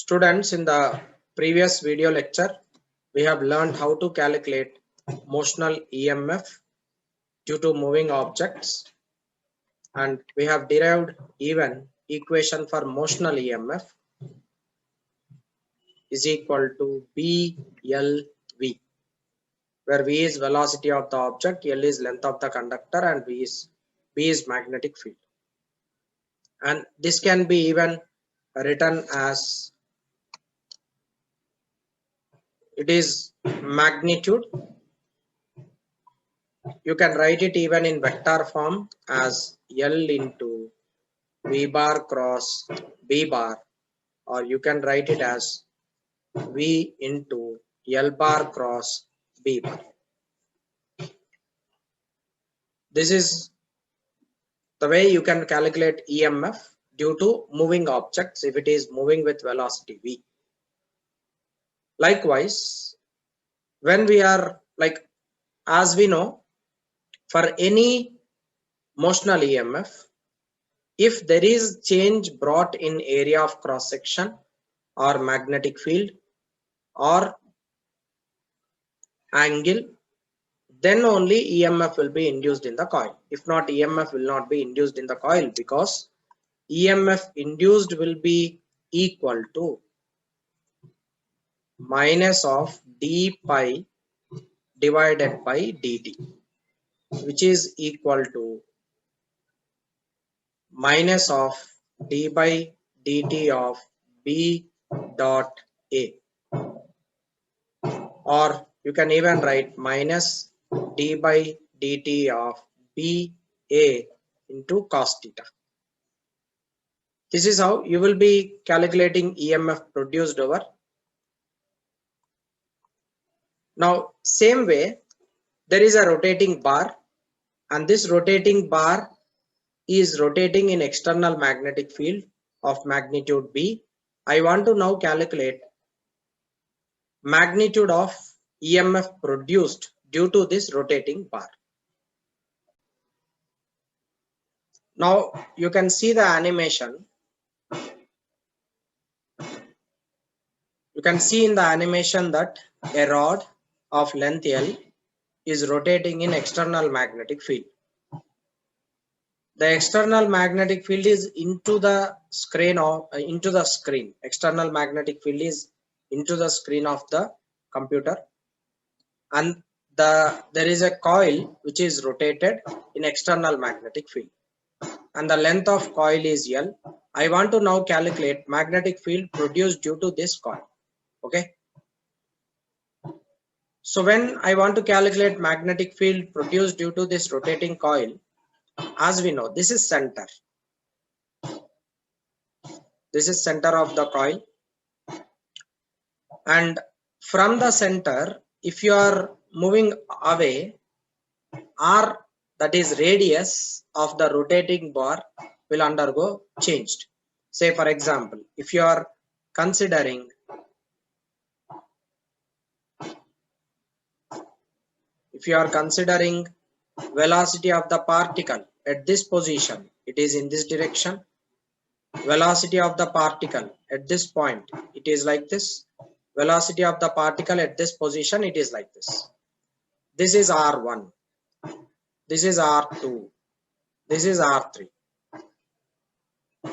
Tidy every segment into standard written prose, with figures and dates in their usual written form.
Students, in the previous video lecture, we have learned how to calculate motional EMF due to moving objects, and we have derived even equation for motional EMF is equal to BLV, where V is velocity of the object, L is length of the conductor, and B is magnetic field. And this can be even written as it is magnitude. You can write it even in vector form as L into V bar cross B bar, or you can write it as V into L bar cross B bar. This is the way you can calculate EMF due to moving objects if it is moving with velocity V. Likewise, when we are as we know, for any motional EMF, if there is change brought in area of cross section or magnetic field or angle, then only EMF will be induced in the coil. If not, EMF will not be induced in the coil, because EMF induced will be equal to minus of d pi divided by dt, which is equal to minus of d by dt of B dot A, or you can even write minus d by dt of B A into cos theta. This is how you will be calculating EMF produced over. Now, same way, there is a rotating bar, and this rotating bar is rotating in external magnetic field of magnitude B. I want to now calculate magnitude of EMF produced due to this rotating bar. Now you can see the animation. You can see in the animation that a rod of length L is rotating in external magnetic field. The external magnetic field is into the screen External magnetic field is into the screen of the computer, and there is a coil which is rotated in external magnetic field, and the length of coil is L. I want to now calculate magnetic field produced due to this coil. Okay. So when I want to calculate magnetic field produced due to this rotating coil, as we know, this is center. This is center of the coil, and from the center, if you are moving away, R, that is radius of the rotating bar, will undergo changed. Say for example, if you are considering velocity of the particle at this position, it is in this direction. Velocity of the particle at this point, it is like this. Velocity of the particle at this position, it is like this. This is R1, this is R2, this is R3.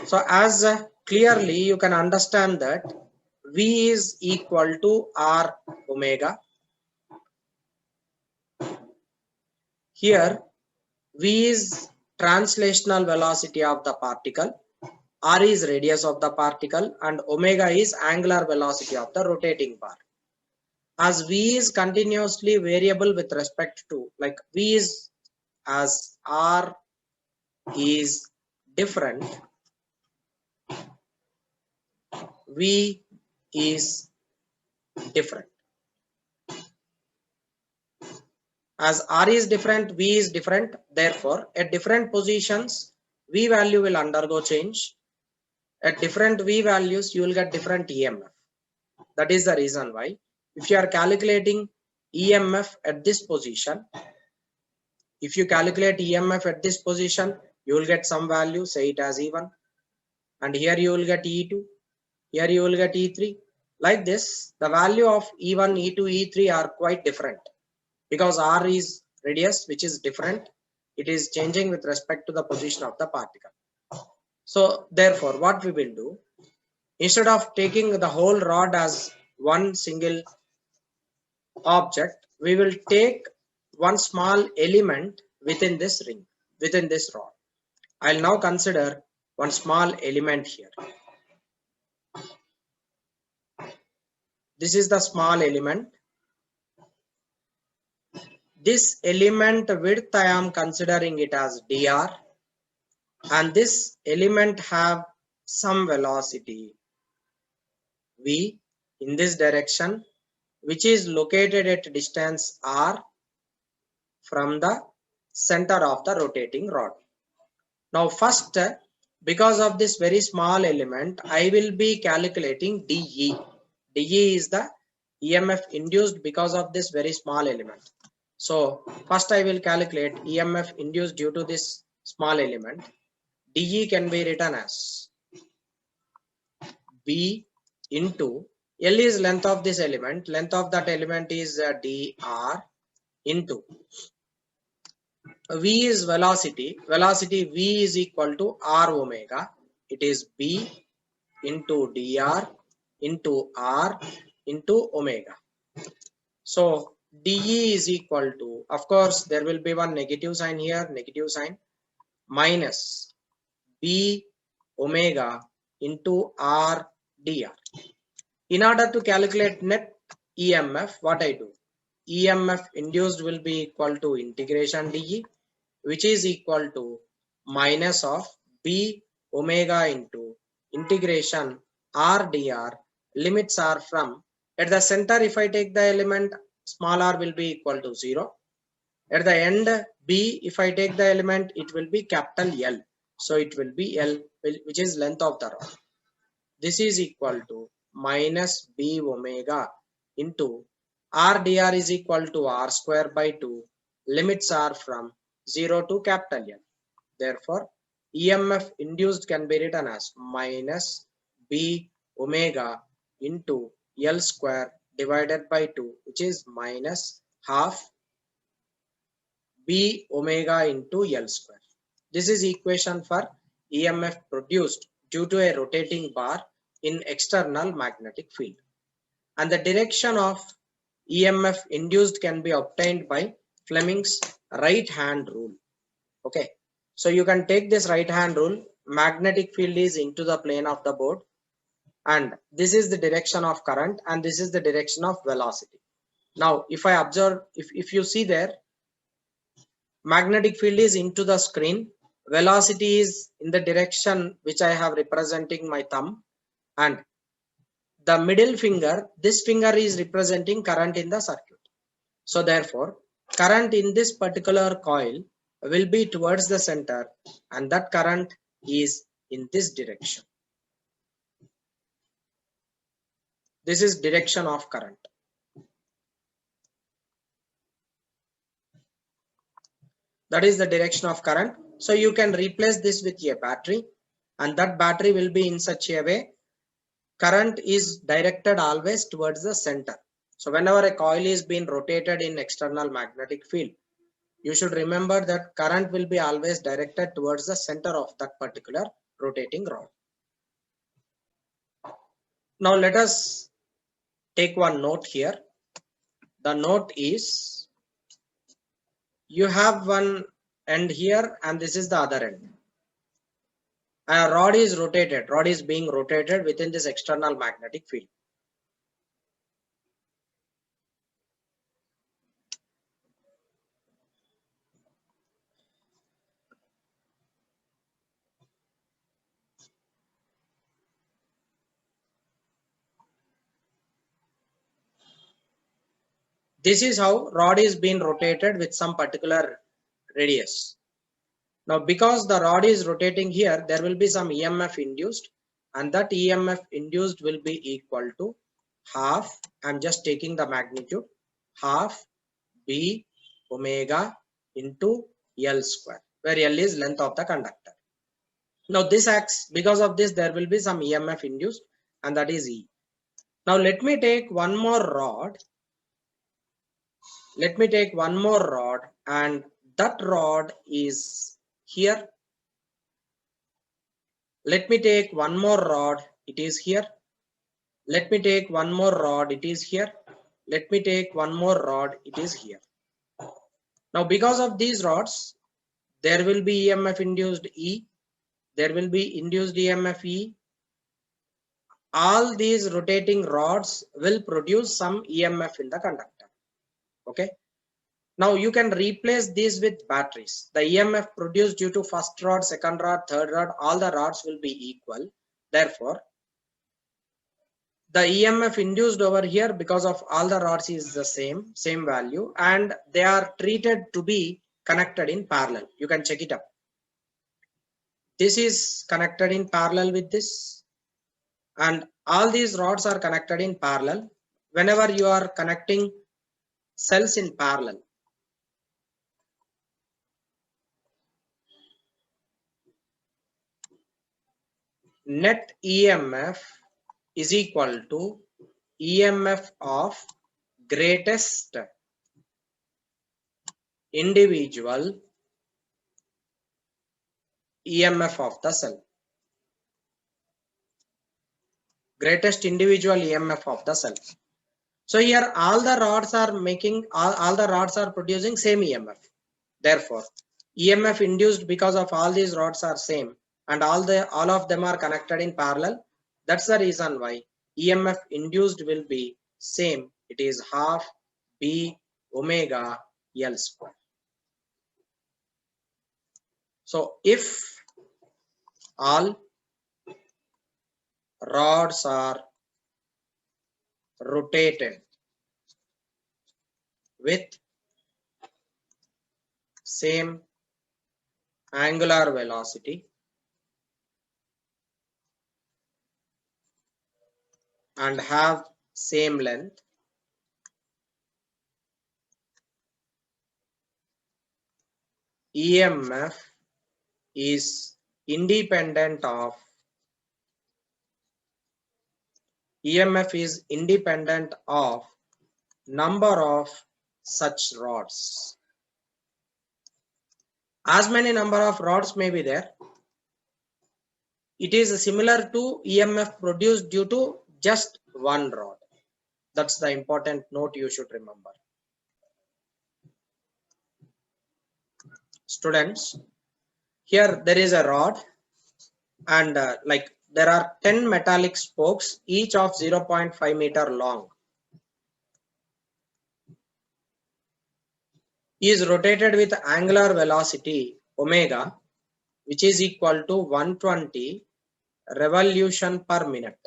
So as clearly you can understand that V is equal to R omega. Here V is translational velocity of the particle, R is radius of the particle, and omega is angular velocity of the rotating bar. As V is continuously variable with respect to, V is, as R is different, V is different. As R is different, V is different. Therefore, at different positions, V value will undergo change. At different V values, you will get different EMF. That is the reason why, if you are calculating EMF at this position, if you calculate EMF at this position, you will get some value, say it as E1, and here you will get E2, Here you will get E3. Like this, the value of E1, E2, E3 are quite different because R is radius, which is different. It is changing with respect to the position of the particle. So therefore, what we will do, instead of taking the whole rod as one single object, we will take one small element within this ring, within this rod. I'll now consider one small element here. This is the small element. This element width I am considering it as dr, and this element have some velocity v in this direction, which is located at distance r from the center of the rotating rod. Now first, because of this very small element, I will be calculating dE. dE is the EMF induced because of this very small element. So first I will calculate EMF induced due to this small element. dE can be written as B into L is length of this element. Length of that element is dr into V is velocity. Velocity V is equal to r omega. It is B into dr into r into omega. So dE is equal to, of course, there will be one negative sign here, negative sign, minus B omega into r dr. In order to calculate net EMF, what I do? EMF induced will be equal to integration dE, which is equal to minus of B omega into integration r dr. Limits are from, at the center if I take the element, small r will be equal to 0. At the end B, if I take the element, it will be capital L. So it will be L, which is length of the rod. This is equal to minus B omega into r dr is equal to r square by 2. Limits are from 0 to capital L. Therefore, EMF induced can be written as minus B omega into L square divided by 2, which is minus half B omega into L square. This is equation for EMF produced due to a rotating bar in external magnetic field. And the direction of EMF induced can be obtained by Fleming's right hand rule. Okay, so you can take this right hand rule. Magnetic field is into the plane of the board, and this is the direction of current, and this is the direction of velocity. Now if I observe, if you see there, magnetic field is into the screen, velocity is in the direction which I have representing my thumb, and the middle finger, this finger is representing current in the circuit. So therefore, current in this particular coil will be towards the center, and that current is in this direction. This is direction of current. That is the direction of current. So you can replace this with a battery, and that battery will be in such a way, current is directed always towards the center. So whenever a coil is being rotated in external magnetic field, you should remember that current will be always directed towards the center of that particular rotating rod. Now let us take one note here. The note is, you have one end here and this is the other end. A rod is rotated, rod is being rotated within this external magnetic field. This is how rod is being rotated with some particular radius. Now because the rod is rotating here, there will be some EMF induced, and that EMF induced will be equal to half, I'm just taking the magnitude, half B omega into L square, where L is length of the conductor. Now this acts, because of this there will be some EMF induced, and that is E. Now let me take one more rod. Let me take one more rod, and that rod is here. Let me take one more rod, it is here. Let me take one more rod, it is here. Let me take one more rod, it is here. Now because of these rods, there will be EMF induced E, there will be induced EMF E. All these rotating rods will produce some EMF in the conductor. Okay. Now you can replace these with batteries. The EMF produced due to first rod, second rod, third rod, all the rods will be equal. Therefore, the EMF induced over here because of all the rods is the same value, and they are treated to be connected in parallel. You can check it up. This is connected in parallel with this, and all these rods are connected in parallel. Whenever you are connecting cells in parallel, net EMF is equal to EMF of greatest individual EMF of the cell. Greatest individual EMF of the cell. So here all the rods are making, all the rods are producing same EMF. Therefore, EMF induced because of all these rods are same, and all of them are connected in parallel. That's the reason why EMF induced will be same. It is half B omega L square. So if all rods are rotated with same angular velocity and have same length, EMF is independent of number of such rods. As many number of rods may be there, it is similar to EMF produced due to just one rod. That's the important note you should remember. Students, here there is a rod, and like there are 10 metallic spokes, each of 0.5 meter long. Is rotated with angular velocity omega, which is equal to 120 revolution per minute.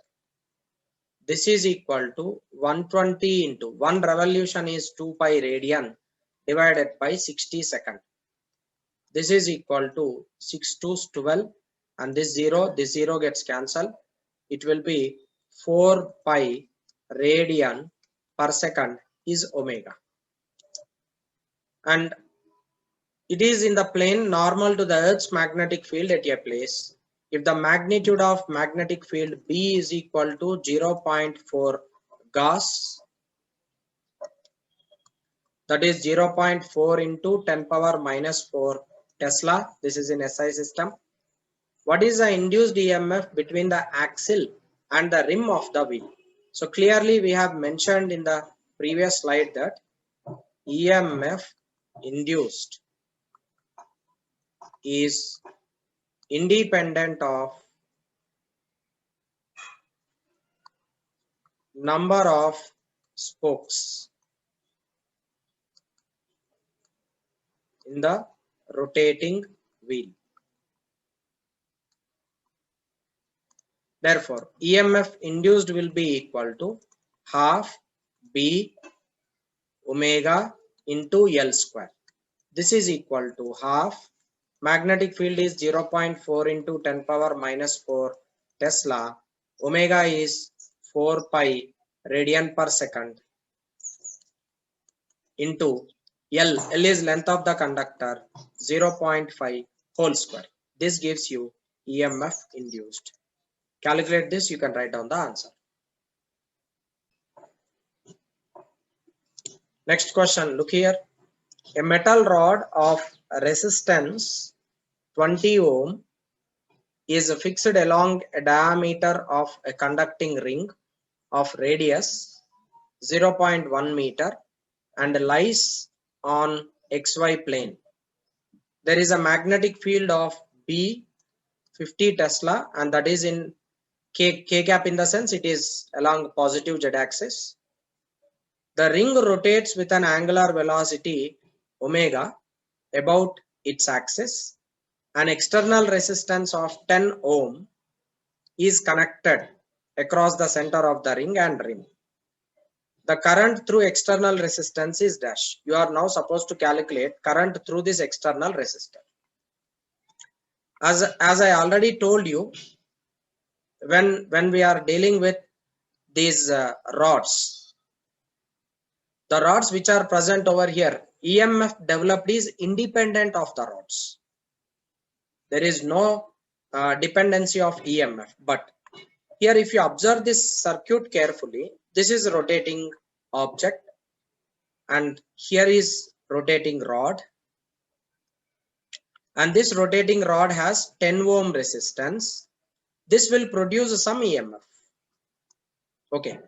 This is equal to 120 into 1 revolution is 2 pi radian divided by 60 seconds. This is equal to 6 to 12, and this 0 gets cancelled. It will be 4 pi radian per second is omega. And it is in the plane normal to the Earth's magnetic field at a place. If the magnitude of magnetic field B is equal to 0.4 Gauss, that is 0.4 into 10 power minus 4 Tesla. This is in SI system. What is the induced EMF between the axle and the rim of the wheel? So clearly we have mentioned in the previous slide that EMF induced is independent of number of spokes in the rotating wheel. Therefore, EMF induced will be equal to half B omega into L square. This is equal to half. Magnetic field is 0.4 into 10 power minus 4 Tesla. Omega is 4 pi radian per second into L. L is length of the conductor, 0.5 whole square. This gives you EMF induced. calculate this, you can write down the answer. Next question, look here. A metal rod of resistance 20 ohm is fixed along a diameter of a conducting ring of radius 0.1 meter and lies on XY plane. There is a magnetic field of B 50 Tesla, and that is in K cap, in the sense it is along positive Z axis. The ring rotates with an angular velocity omega about its axis. An external resistance of 10 ohm is connected across the center of the ring and rim. The current through external resistance is dash. You are now supposed to calculate current through this external resistor. As I already told you, when we are dealing with these rods, the rods which are present over here, EMF developed is independent of the rods. There is no dependency of EMF. But here, if you observe this circuit carefully, this is a rotating object and here is rotating rod, and this rotating rod has 10 ohm resistance. This will produce some EMF. Okay,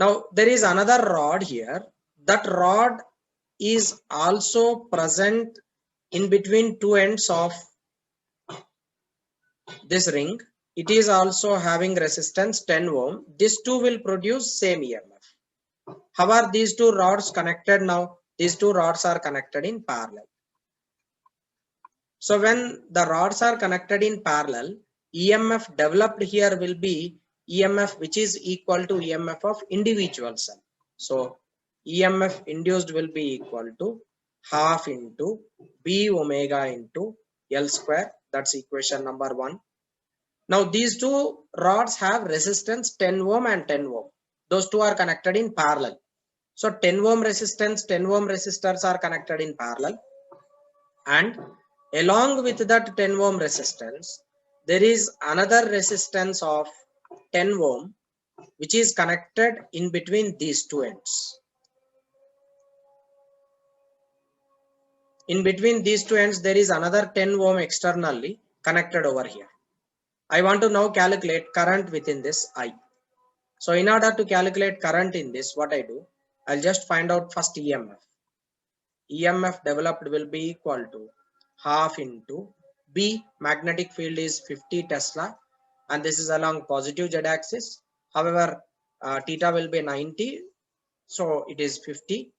now there is another rod here. That rod is also present in between two ends of this ring. It is also having resistance 10 ohm. This too will produce same EMF. How are these two rods connected now? These two rods are connected in parallel. So when the rods are connected in parallel, EMF developed here will be EMF which is equal to EMF of individual cell. So EMF induced will be equal to half into B omega into L square. That's equation number 1. Now these two rods have resistance 10 ohm and 10 ohm. Those two are connected in parallel. So 10 ohm resistance, 10 ohm resistors are connected in parallel, and along with that 10 ohm resistance, there is another resistance of 10 ohm which is connected in between these two ends. In between these two ends, there is another 10 ohm externally connected over here. I want to now calculate current within this I. So in order to calculate current in this, what I do, I'll just find out first EMF. EMF developed will be equal to half into B, magnetic field is 50 Tesla, and this is along positive Z axis. However, theta will be 90, so it is 50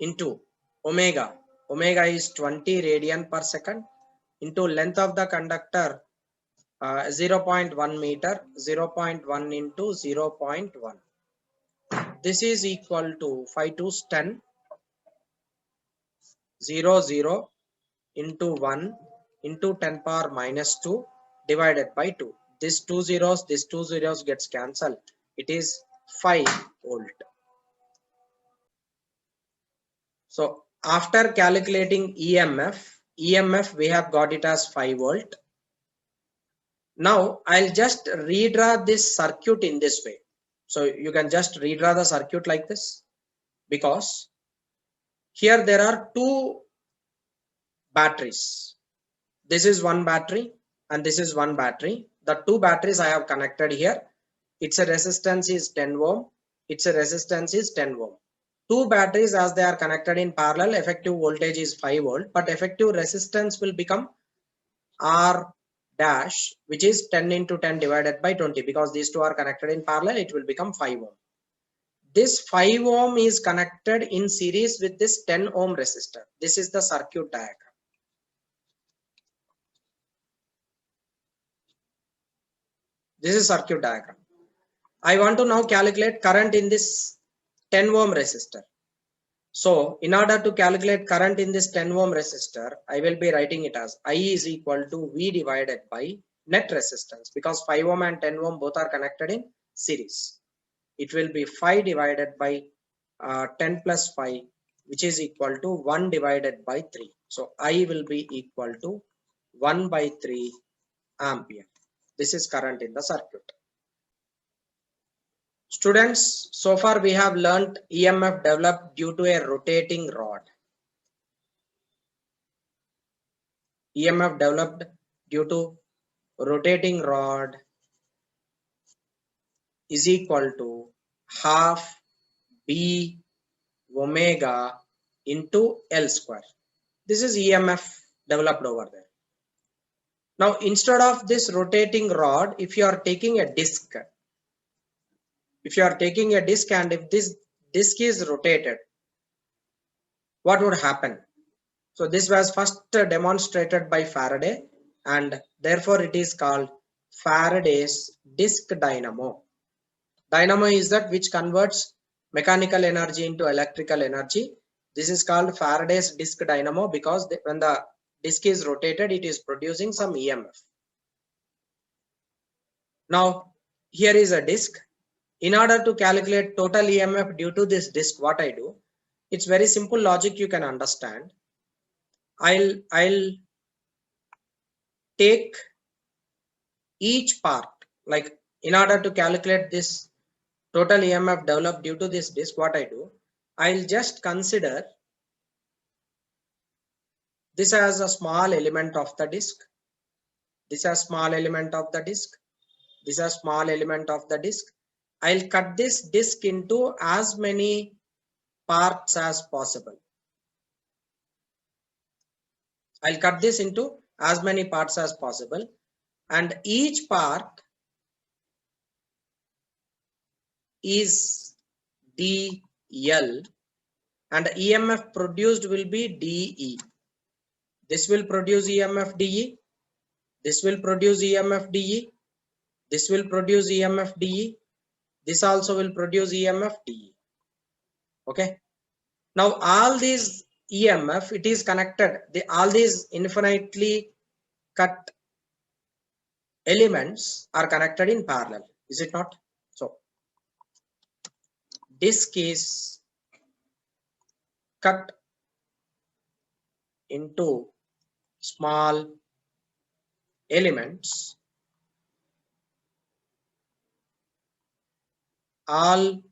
into omega. Omega is 20 radian per second into length of the conductor 0.1 meter, 0.1 into 0.1. This is equal to 5 to 10, 0, 0 into 1 into 10 power minus 2 divided by 2. This two zeros gets cancelled. It is 5 volt. So after calculating EMF we have got it as 5 volt. Now I'll just redraw this circuit in this way. So you can just redraw the circuit like this, because here there are two batteries. This is one battery and this is one battery. The two batteries I have connected here. Its resistance is 10 ohm. Its resistance is 10 ohm. Two batteries, as they are connected in parallel, effective voltage is 5 volt, but effective resistance will become R dash, which is 10 into 10 divided by 20, because these two are connected in parallel, it will become 5 ohm. This 5 ohm is connected in series with this 10 ohm resistor. This is the circuit diagram. This is circuit diagram. I want to now calculate current in this 10 ohm resistor. So in order to calculate current in this 10 ohm resistor, I will be writing it as I is equal to V divided by net resistance, because 5 ohm and 10 ohm both are connected in series. It will be 5 divided by 10 plus 5, which is equal to 1 divided by 3. So I will be equal to 1 by 3 ampere. This is current in the circuit. Students, so far we have learnt EMF developed due to a rotating rod. EMF developed due to rotating rod is equal to half B omega into L square. This is EMF developed over there. Now, instead of this rotating rod, if you are taking a disc, and if this disc is rotated, what would happen? So this was first demonstrated by Faraday, and therefore it is called Faraday's disc dynamo. Dynamo is that which converts mechanical energy into electrical energy. This is called Faraday's disc dynamo because when the disc is rotated, it is producing some EMF. Now, here is a disc. In order to calculate total EMF due to this disc, what I do, it's very simple logic you can understand. I'll take each part, like in order to calculate this total EMF developed due to this disc, what I do, I'll just consider this as a small element of the disc, this as small element of the disc, this as small element of the disc. I'll cut this disc into as many parts as possible. I'll cut this into as many parts as possible, and each part is dl, and EMF produced will be dE. This will produce EMF dE, this will produce EMF dE, this will produce EMF dE, this also will produce EMF dE. Okay, now all these EMF, it is connected, all these infinitely cut elements are connected in parallel, is it not? So disc is cut into small elements. All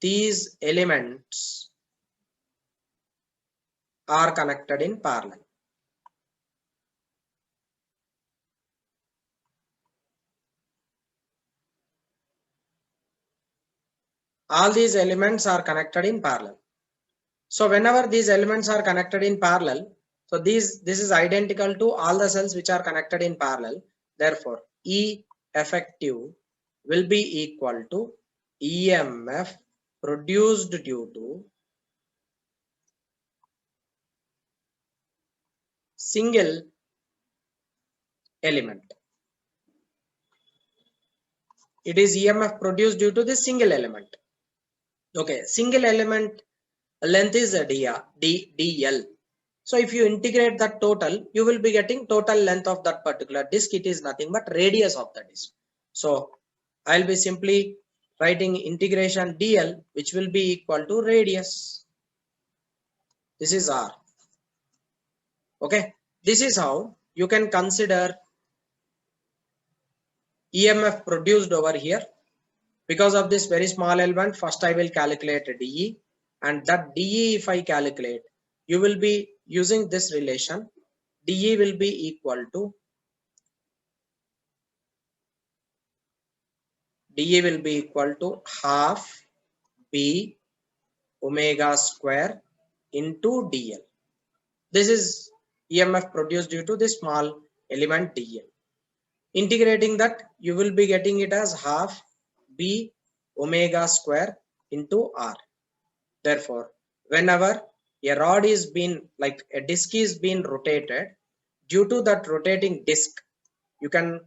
these elements are connected in parallel. All these elements are connected in parallel. So whenever these elements are connected in parallel, so this is identical to all the cells which are connected in parallel. Therefore, E effective will be equal to EMF produced due to single element. It is EMF produced due to this single element. Okay, single element length is dl. So if you integrate that total, you will be getting total length of that particular disk. It is nothing but radius of the disk. So I'll be simply writing integration dl, which will be equal to radius. This is r. Okay, this is how you can consider EMF produced over here. Because of this very small element, first I will calculate dE, and that dE, if I calculate, you will be using this relation. dE will be equal to half B omega square into dl. This is EMF produced due to this small element dl. Integrating that, you will be getting it as half B omega square into r. Therefore, whenever a rod is being, like a disc is being rotated, due to that rotating disc, you can,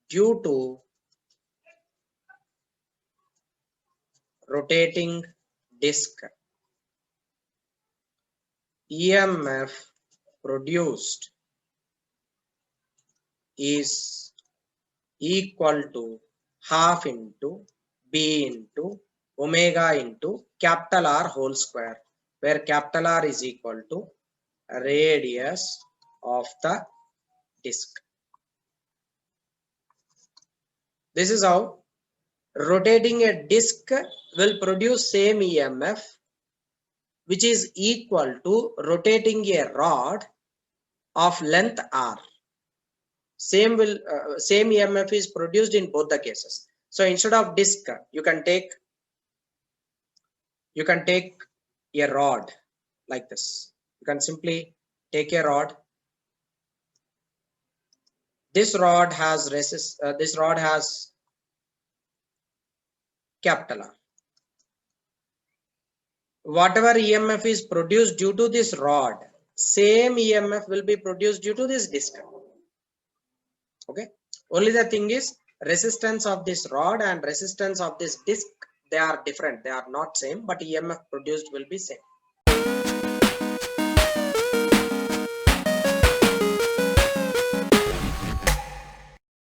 due to rotating disc, EMF produced is equal to half into B into omega into capital R whole square, where capital R is equal to radius of the disc. This is how rotating a disc will produce same EMF, which is equal to rotating a rod of length R. Same EMF is produced in both the cases. So instead of disc, you can take a rod like this. You can simply take a rod. This rod has capital R. Whatever EMF is produced due to this rod, same EMF will be produced due to this disc. Okay. Only the thing is, resistance of this rod and resistance of this disc, they are different. They are not same, but EMF produced will be same.